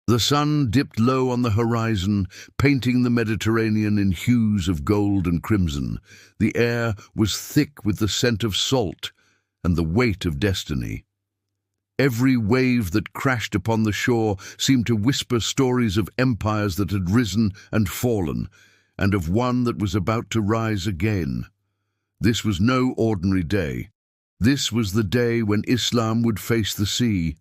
The sun dipped low on the horizon, painting the Mediterranean in hues of gold and crimson. The air was thick with the scent of salt and the weight of destiny. Every wave that crashed upon the shore seemed to whisper stories of empires that had risen and fallen, and of one that was about to rise again. This was no ordinary day. This was the day when Islam would face the sea.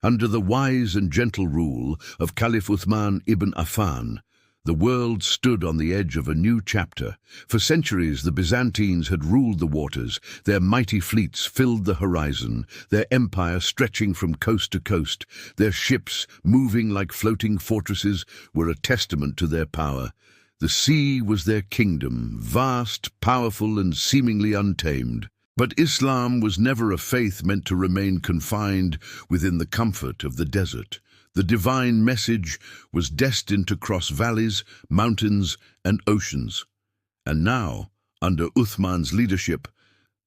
Under the wise and gentle rule of Caliph Uthman ibn Affan, the world stood on the edge of a new chapter. For centuries, the Byzantines had ruled the waters. Their mighty fleets filled the horizon, their empire stretching from coast to coast. Their ships, moving like floating fortresses, were a testament to their power. The sea was their kingdom, vast, powerful, and seemingly untamed. But Islam was never a faith meant to remain confined within the comfort of the desert. The divine message was destined to cross valleys, mountains, and oceans. And now, under Uthman's leadership,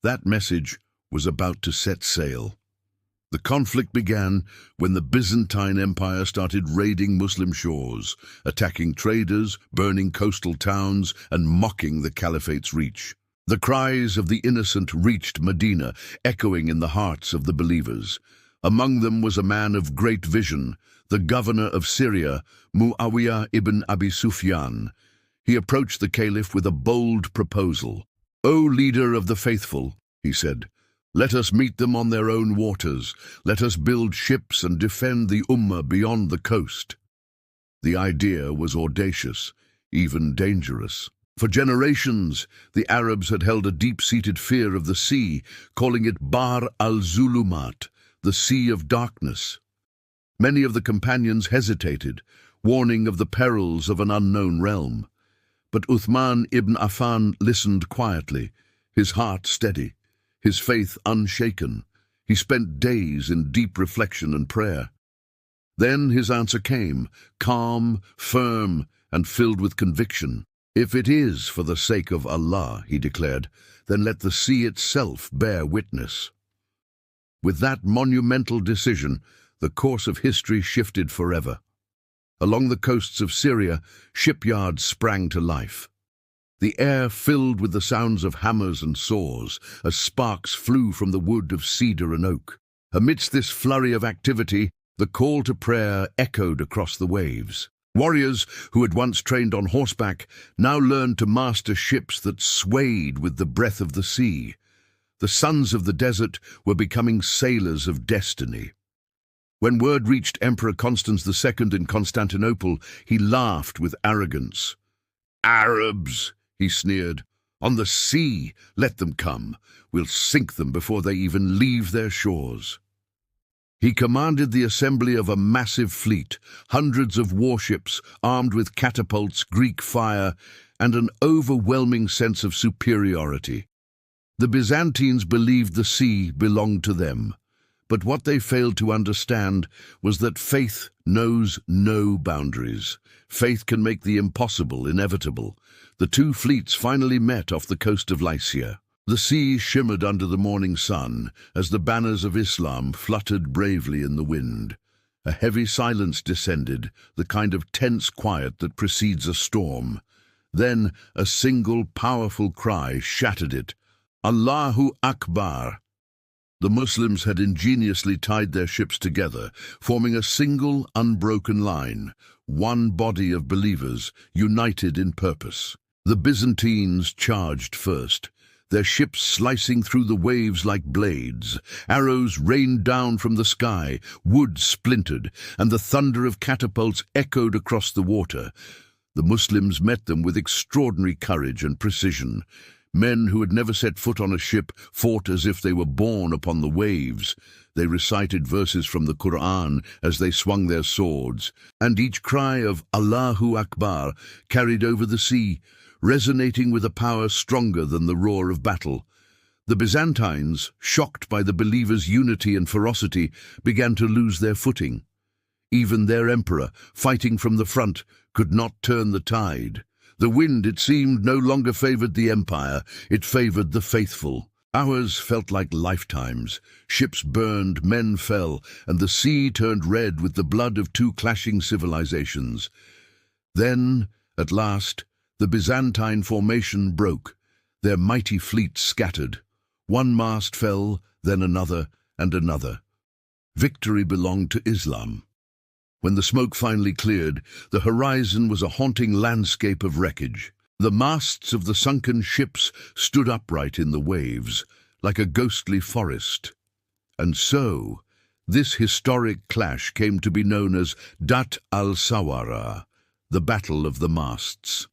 that message was about to set sail. The conflict began when the Byzantine Empire started raiding Muslim shores, attacking traders, burning coastal towns, and mocking the caliphate's reach. The cries of the innocent reached Medina, echoing in the hearts of the believers. Among them was a man of great vision, the governor of Syria, Muawiyah ibn Abi Sufyan. He approached the caliph with a bold proposal. "O leader of the faithful," he said, "let us meet them on their own waters. Let us build ships and defend the Ummah beyond the coast." The idea was audacious, even dangerous. For generations, the Arabs had held a deep-seated fear of the sea, calling it Bahr al-Zulumat, the Sea of Darkness. Many of the companions hesitated, warning of the perils of an unknown realm. But Uthman ibn Affan listened quietly, his heart steady, his faith unshaken. He spent days in deep reflection and prayer. Then his answer came, calm, firm, and filled with conviction. "If it is for the sake of Allah," he declared, "then let the sea itself bear witness." With that monumental decision, the course of history shifted forever. Along the coasts of Syria, shipyards sprang to life. The air filled with the sounds of hammers and saws, as sparks flew from the wood of cedar and oak. Amidst this flurry of activity, the call to prayer echoed across the waves. Warriors who had once trained on horseback now learned to master ships that swayed with the breath of the sea. The sons of the desert were becoming sailors of destiny. When word reached Emperor Constans II in Constantinople, he laughed with arrogance. "Arabs," he sneered, "on the sea, let them come. We'll sink them before they even leave their shores." He commanded the assembly of a massive fleet, hundreds of warships armed with catapults, Greek fire, and an overwhelming sense of superiority. The Byzantines believed the sea belonged to them, but what they failed to understand was that faith knows no boundaries. Faith can make the impossible inevitable. The two fleets finally met off the coast of Lycia. The sea shimmered under the morning sun as the banners of Islam fluttered bravely in the wind. A heavy silence descended, the kind of tense quiet that precedes a storm. Then a single powerful cry shattered it. "Allahu Akbar!" The Muslims had ingeniously tied their ships together, forming a single, unbroken line, one body of believers, united in purpose. The Byzantines charged first, their ships slicing through the waves like blades. Arrows rained down from the sky, wood splintered, and the thunder of catapults echoed across the water. The Muslims met them with extraordinary courage and precision. Men who had never set foot on a ship fought as if they were born upon the waves. They recited verses from the Quran as they swung their swords, and each cry of Allahu Akbar carried over the sea, resonating with a power stronger than the roar of battle. The Byzantines, shocked by the believers' unity and ferocity, began to lose their footing. Even their emperor, fighting from the front, could not turn the tide. The wind, it seemed, no longer favored the empire, it favored the faithful. Hours felt like lifetimes. Ships burned, men fell, and the sea turned red with the blood of two clashing civilizations. Then, at last, the Byzantine formation broke. Their mighty fleet scattered. One mast fell, then another, and another. Victory belonged to Islam. When the smoke finally cleared, the horizon was a haunting landscape of wreckage. The masts of the sunken ships stood upright in the waves, like a ghostly forest. And so, this historic clash came to be known as Dhāt al-Ṣawārī, the Battle of the Masts.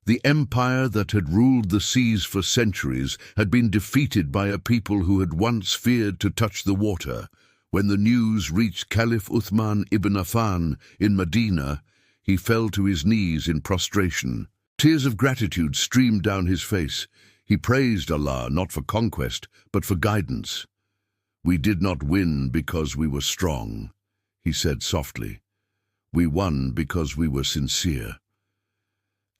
The empire that had ruled the seas for centuries had been defeated by a people who had once feared to touch the water. When the news reached Caliph Uthman ibn Affan in Medina, he fell to his knees in prostration. Tears of gratitude streamed down his face. He praised Allah not for conquest, but for guidance. "We did not win because we were strong," he said softly. "We won because we were sincere."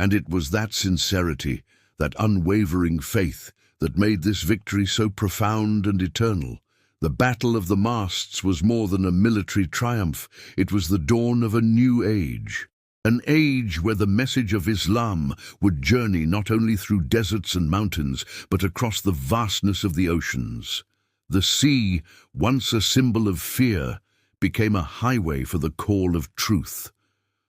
And it was that sincerity, that unwavering faith, that made this victory so profound and eternal. The Battle of the Masts was more than a military triumph. It was the dawn of a new age. An age where the message of Islam would journey not only through deserts and mountains, but across the vastness of the oceans. The sea, once a symbol of fear, became a highway for the call of truth.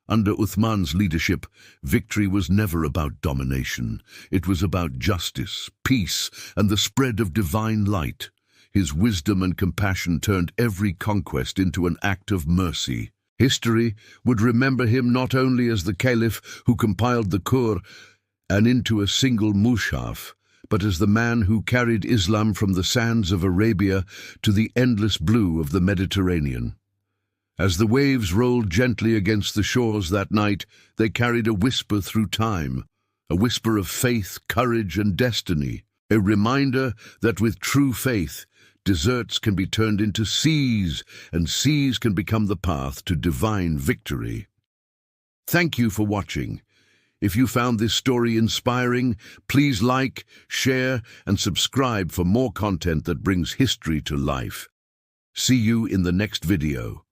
Under Uthman's leadership, victory was never about domination. It was about justice, peace, and the spread of divine light. His wisdom and compassion turned every conquest into an act of mercy. History would remember him not only as the caliph who compiled the Qur'an and into a single mushaf, but as the man who carried Islam from the sands of Arabia to the endless blue of the Mediterranean. As the waves rolled gently against the shores that night, they carried a whisper through time, a whisper of faith, courage, and destiny, a reminder that with true faith, deserts can be turned into seas, and seas can become the path to divine victory. Thank you for watching. If you found this story inspiring, please like, share, and subscribe for more content that brings history to life. See you in the next video.